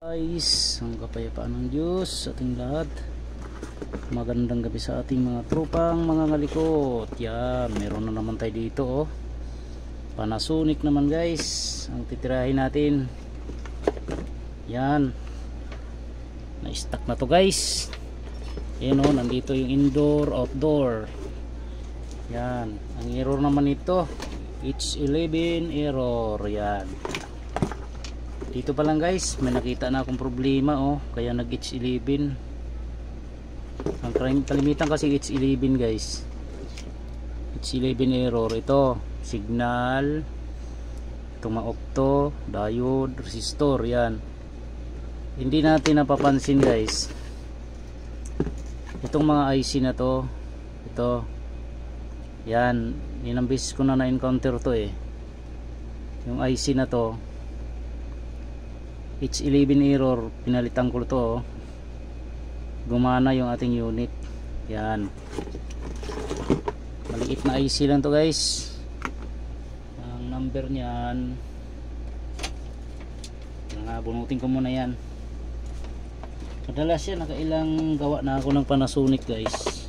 Guys, ang kapayapaan ng Diyos sa ating lahat. Magandang gabi sa ating mga tropang mga ngalikot. Yan, meron na naman tayo dito oh. Panasonic naman guys ang titirahin natin. Yan, na-stack na to guys. Yan oh, nandito yung indoor, outdoor. Yan, ang error naman ito H11 error. Yan, dito pa lang guys may nakita na akong problema oh, kaya nag H11. Ang kalimitan kasi H11 guys, H11 error. Ito signal, itong mga octo, diode, resistor. Yan, hindi natin napapansin guys itong mga IC na to. Ito yan, ilang beses ko na na-encounter to eh, yung IC na to H11 error. Pinalitan ko to oh. Gumana yung ating unit. Yan, maliit na IC lang to guys. Ang number niyan, bunutin ko muna yan. Madalas yan, nakailang gawa na ako ng Panasonic guys.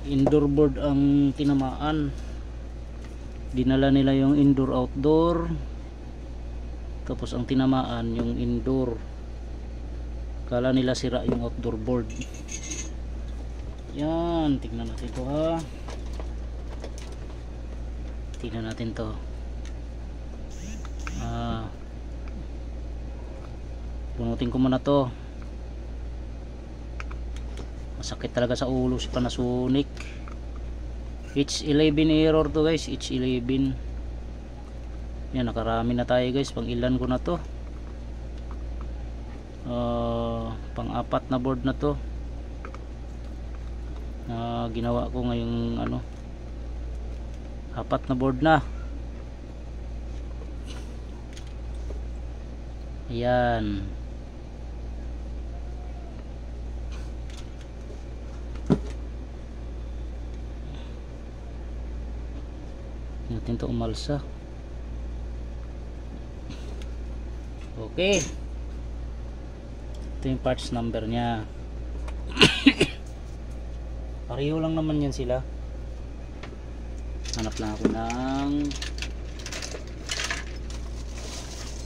Indoor board ang tinamaan, dinala nila yung indoor outdoor, tapos ang tinamaan yung indoor. Kala nila sira yung outdoor board. Yan, tignan natin to ha. Tignan natin to. Bunutin ko muna to. Masakit talaga sa ulo si Panasonic. H11 error to guys, H11. Yan, nakarami na tayo guys, pang ilan ko na to, pang apat na board na to na ginawa ko ngayong ano, apat na board na. Ayan, natin to umalsa. Okay, ito yung parts number nya. Pareho lang naman yan sila. Hanap lang ako ng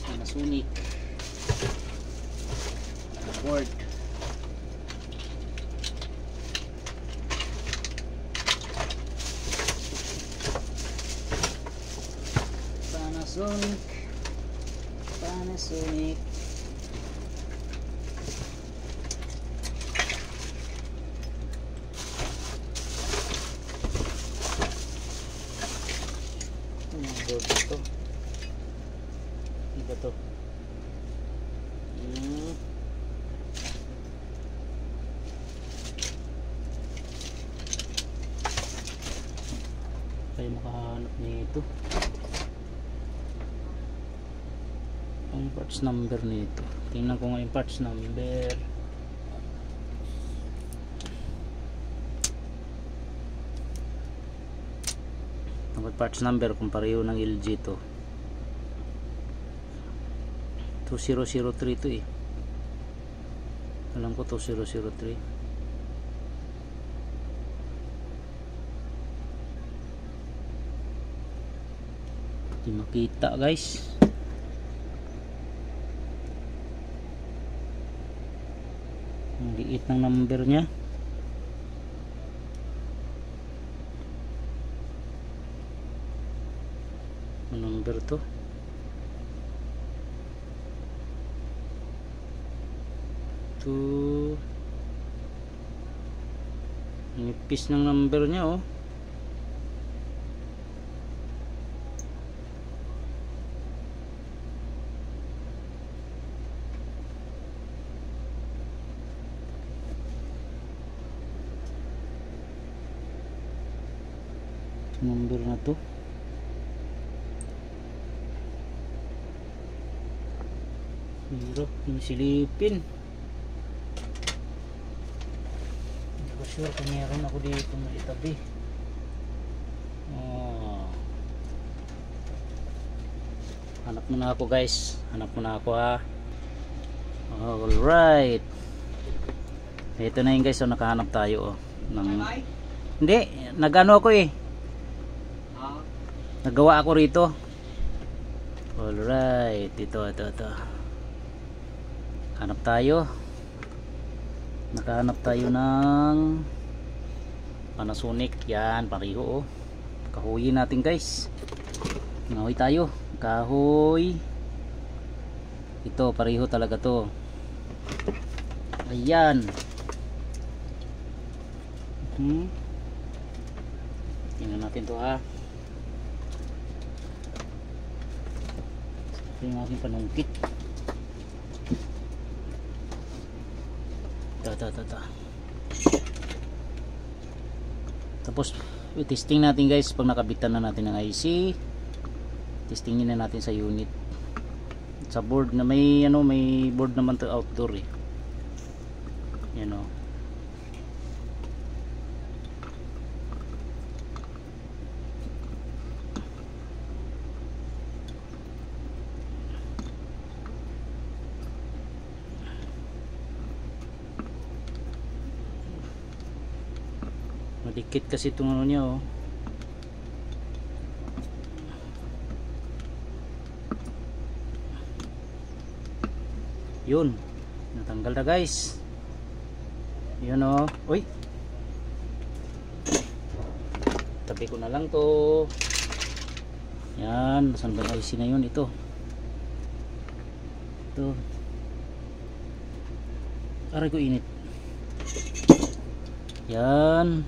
Panasonic board. Panasonic board ito. Iba to. Kayo makahanap nito. Ang parts number nito. Tingnan ko nga yung parts number. Ang parts number kung pareho ng LG to. 2003 to eh. Alam ko 2003. Hindi makita guys. Ang liit ng number nya. Ang number to, nipis ng number nya oh. Number na to, hirap yung silipin. Hindi ko sure kung meron ako dito na itabi. Hanap muna ako guys, hanap muna ako ha. Alright, ito na yun guys. So nakahanap tayo ng... Hindi, nagano ako eh, nagawa ako rito. Alright, ito. Nakahanap tayo ng Panasonic. Yan, pareho oh. Kahoyin natin guys. Ngahoy tayo. Kahoy. Ito, pareho talaga to. Ayan. Tingnan natin to ha. Ito yung aking panungkit. Ito. Tapos i-testing natin guys pag nakabitan na natin ng IC. Testingin na natin sa unit. Sa board na may may board naman to outdoor eh. Yan o. Madikit kasi itong ano niya oh. Yun, natanggal na guys. Yun oh. Uy, tabi ko na lang to. Yan, saan ba IC na yun? Ito aray ko init. Yan.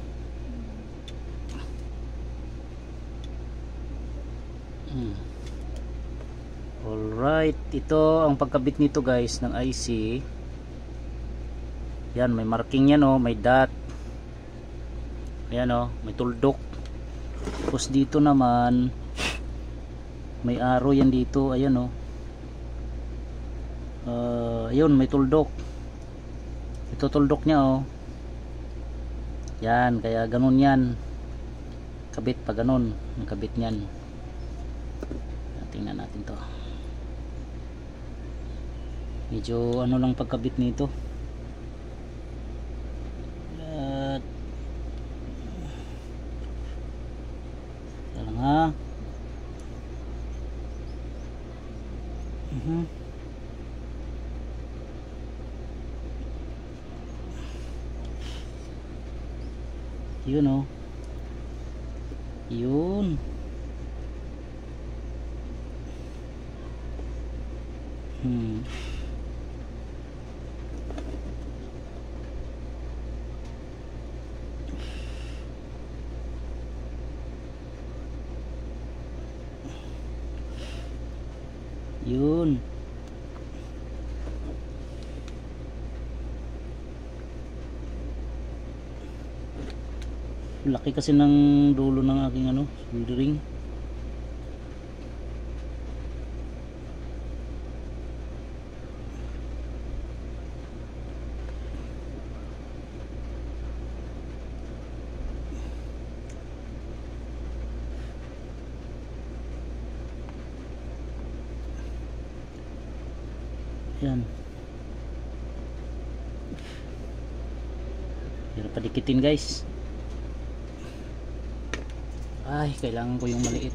Alright, ito ang pagkabit nito guys ng IC. Yan, may marking yan oh, may dot. Ayan oh, may tuldok. Tapos dito naman may arrow yan dito, ayan oh. Ayun, may tuldok. Ito tuldok niya oh. Yan, kaya ganun yan. Kabit pa ganun, ang kabit niyan. Tingnan natin to. Medyo ano lang pagkabit nito. Lang ha. Yun oh. Yun. Yun. Laki kasi ng dulo ng aking soldering. Yan. Hirap padikitin guys. Ay, kailangan ko yung maliit.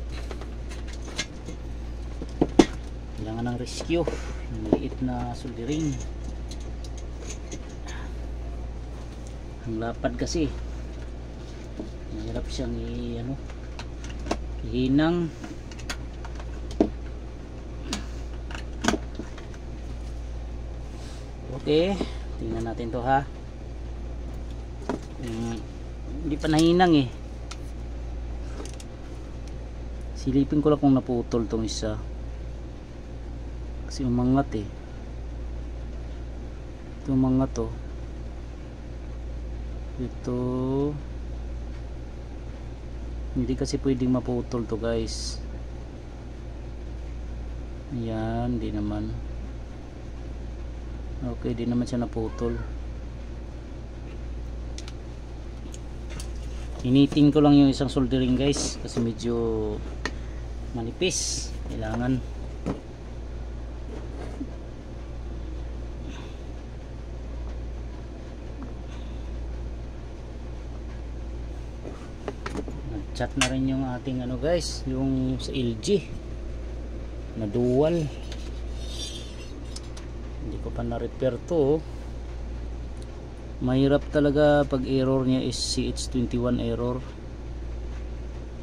Kailangan ng rescue. Yung maliit na soldering. Ang lapad kasi. Mahirap siyang ihinang. Okay, tingnan natin to ha. Hindi pa nahinang eh. Silipin ko lang kung naputol tong isa. Kasi umangat eh. Ito umangat to. Ito. Hindi kasi pwedeng maputol to guys. Ayan, hindi naman. Okay, di naman siya naputol. Initin ko lang yung isang soldering guys kasi medyo manipis. Kailangan chat na rin yung ating ano guys, yung sa LG na dual. Hindi ko pa na-repair to. Mahirap talaga pag error niya is CH21 error.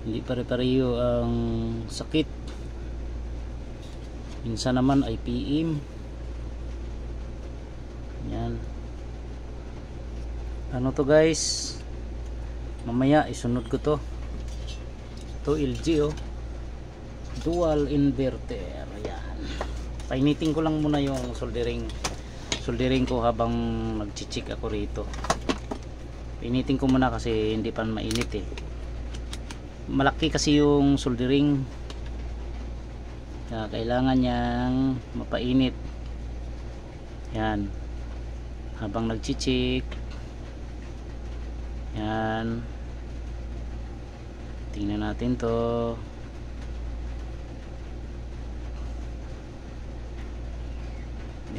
Hindi pare-pareho ang sakit. Minsan naman IPM. Yan. Ano to guys? Mamaya isunod ko to. Ito LG oh. Dual inverter. Yan. Painitin ko lang muna yung soldering ko habang nagchichik ako rito. Painitin ko muna kasi hindi pa mainit eh. Malaki kasi yung soldering. Kaya kailangan niyang mapainit. Yan. Habang nagchichik. Yan. Tingnan natin to.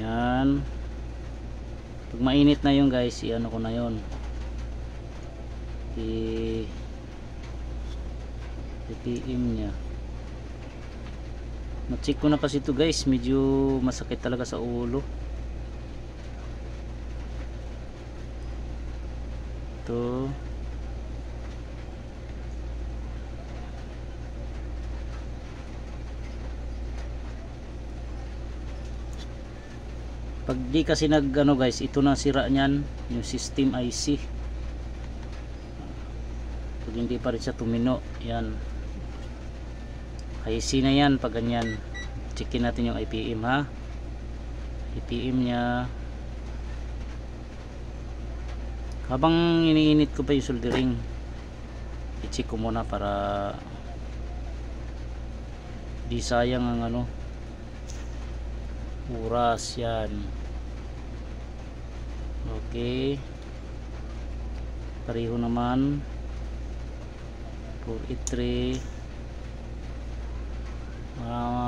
Yan. Pag mainit na yun guys, i-ano ko na yun. I-PM nya. Na-check ko na kasi ito guys, medyo masakit talaga sa ulo. Ito. Pag di kasi nag ano guys, ito na sira niyan, yung system IC. Pag hindi pa rin siya tumino, yan. IC na yan pag ganyan. Checkin natin yung IPM ha. IPM nya. Habang iniinit ko pa yung soldering, i-check ko muna para di sayang ang ano oras. Yan. Okay, pareho naman. 483.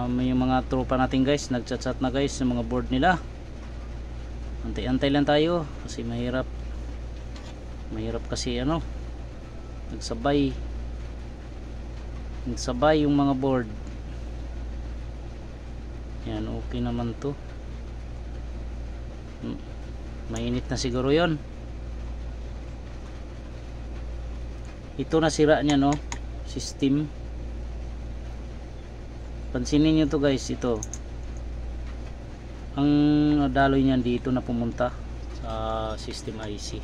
May mga tropa natin guys, nagchat-chat na guys ng mga board nila. Antay-antay lang tayo kasi mahirap kasi ano, nagsabay yung mga board. Yan, okay naman to. Mainit na siguro yon. Ito na sira niya no, system. Pansinin nyo to guys, ito ang daloy niyan dito na pumunta sa system IC.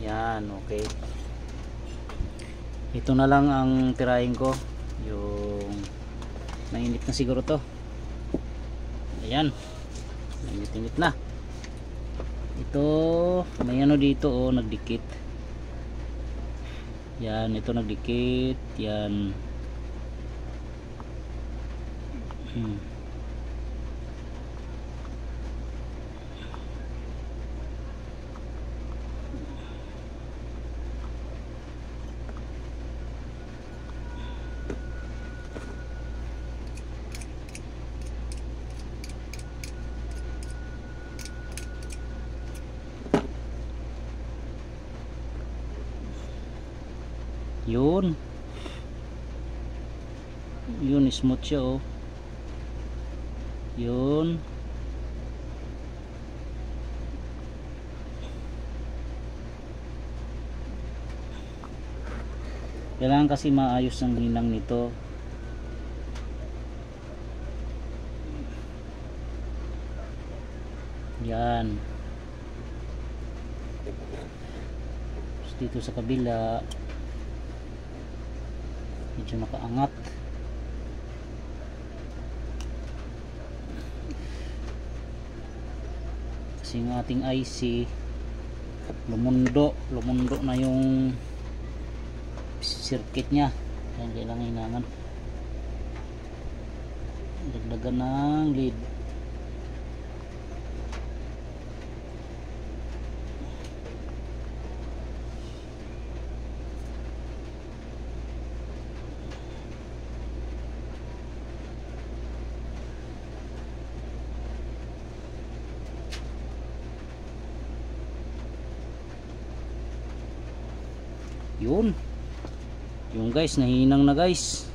Yan, okay. Ito na lang ang tirahin ko, yung mainit na siguro to. Ayan, mainit na. Ito may ano dito oh, nagdikit. Yan, ito nagdikit. Yan. Yun smooth siya oh. Yun. Kailangan kasi maayos ang linang nito. Yan. Tapos dito sa kabila medyo nakaangat. Kasi yung ating IC lumundo na yung circuit nya. Yan, kailangan hinangan dagdagan ng lead. Yun, Yung guys, nahinang na guys.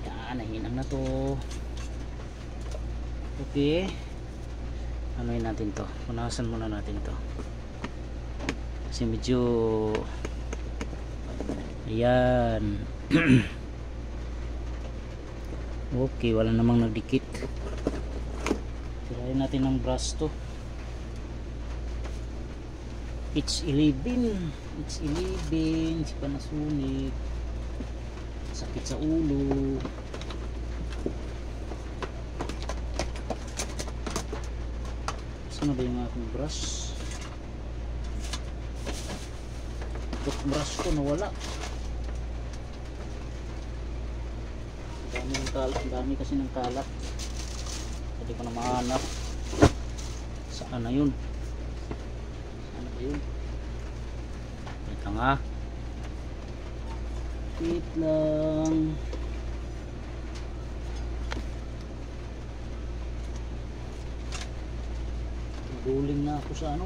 Yan, nahinang na to. Okay. Anuin natin to. Punasan muna natin to. Kasi medyo ayan. Okay, wala namang nagdikit. Tirahin natin ng brush to. H11 si Panasonic. Sakit sa ulo. Saan na ba yung aking brush? Toothbrush ko nawala. Ang dami kasi ng kalat. Hindi ko na mahanap. Saan na yun? Saan na yun? Ito nga. Wait lang. Naguling na ako sa ano.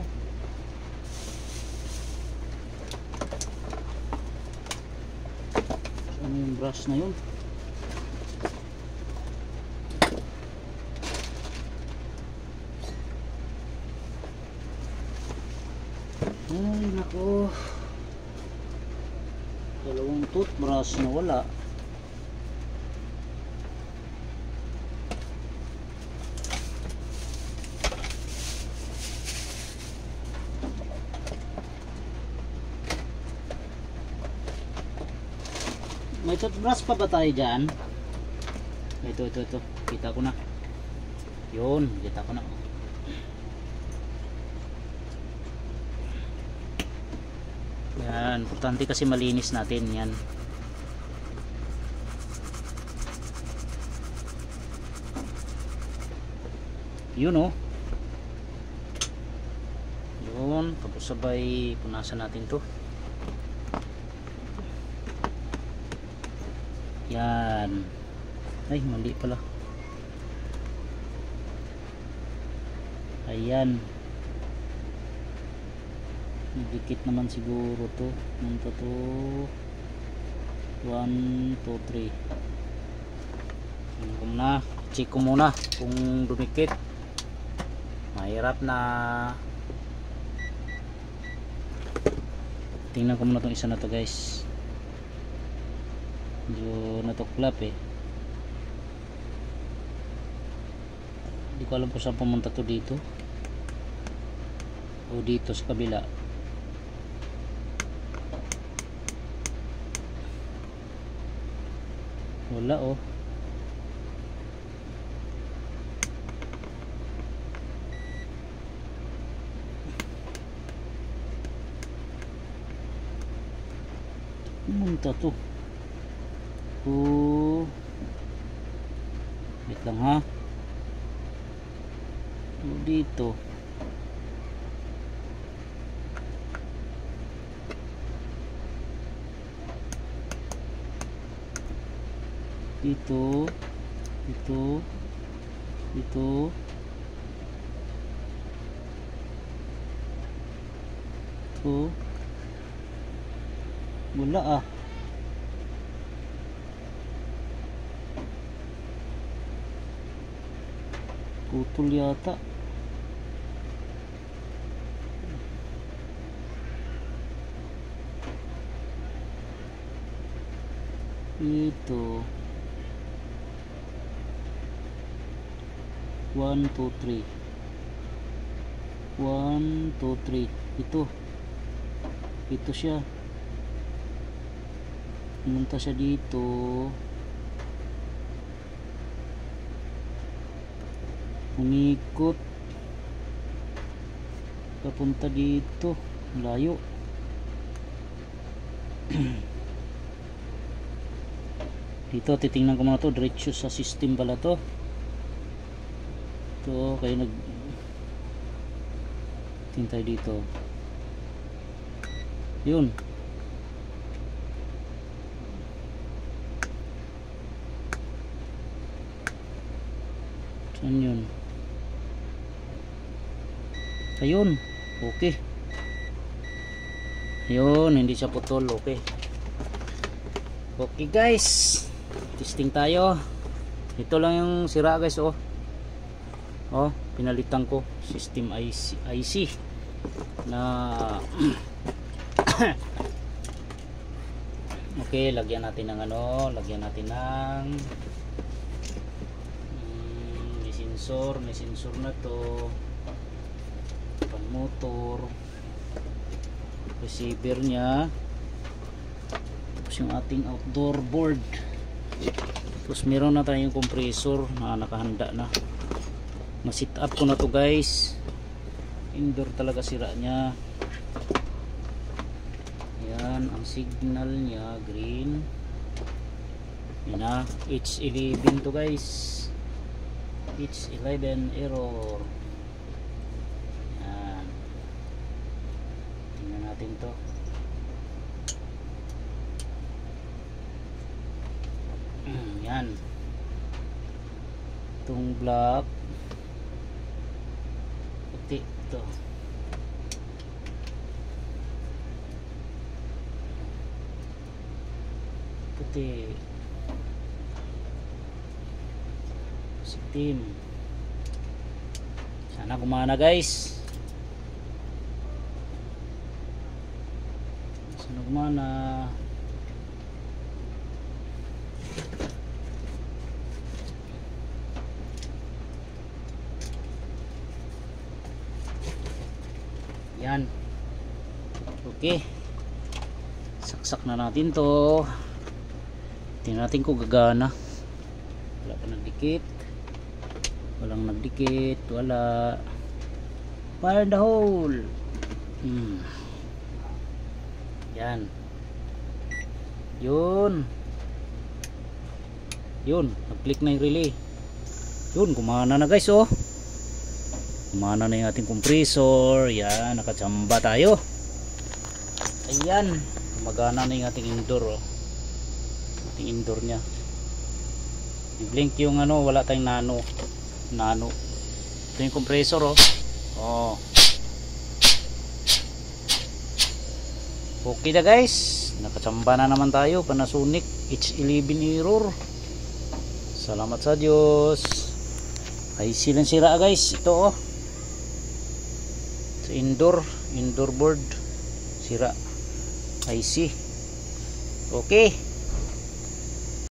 Ano yung brush na yun? Ay nako, dalawang toothbrush na wala. May toothbrush pa ba tayo dyan? Ito kita ko na yun, kita ko na. Yan, importante kasi malinis natin yan. Yun oh. Yun, tapos sabay punasan natin to. Yan. Ay, mali pala. Ayan. Dikit naman siguro to. Nanta to 1, 2, 3. Check ko muna kung dumikit. Mahirap na. Tingnan ko muna tong isa na to guys. Medyo natuklap eh. Hindi ko alam kung saan pumunta to, dito o dito sa kabila. Wala oh. Pumunta to. Oh. Wait lang ha. Dito. Dito. Dito. Dito. Dito. Wala ah. Putol yata. Ito 1, 2, 3 1, 2, 3. Ito siya. Pumunta siya dito. Umikot papunta dito. Layo. Dito titingnan ko muna to. Diretso sa system pala to. Ito kayo tingin dito. Yun. Saan yun? Ayun. Okay. Ayun, hindi siya putol. Okay. Okay guys, testing tayo. Ito lang yung sira guys, oh. Oh, pinalitan ko system IC na okay, lagyan natin ng ano, lagyan natin ng may sensor na to, pang motor, receiver nya, tapos yung ating outdoor board, tapos meron na tayong compressor na nakahanda na. Na-sit up ko na to guys. Indoor talaga sira nya. Yan ang signal nya, green. Yan na, H11 to guys. H11 error. Yan. Tingnan natin to. Yan. Itong block puti ito. Puti. Sitim. Sana gumana guys. Sana gumana. Yan. Okay. Saksak na natin to. Tingnan natin kung gagana. Wala pa nagdikit. Walang nagdikit. Wala. Fire in the hole. Yan. Yun. Yun. Nag-click na yung relay. Yun. Gumana na guys, oh. Gumana na yung ating compressor. Yan, nakachamba tayo. Ayan, gumagana na yung ating indoor, oh. Ating indoor nya. I-blink yung ano, wala tayong nano. Ito yung compressor, oh. Oh. Okay na guys, nakachamba na naman tayo. Panasonic H11 error. Salamat sa Diyos. Ay silang sira guys. Ito, oh. Indoor board sira IC. Okay.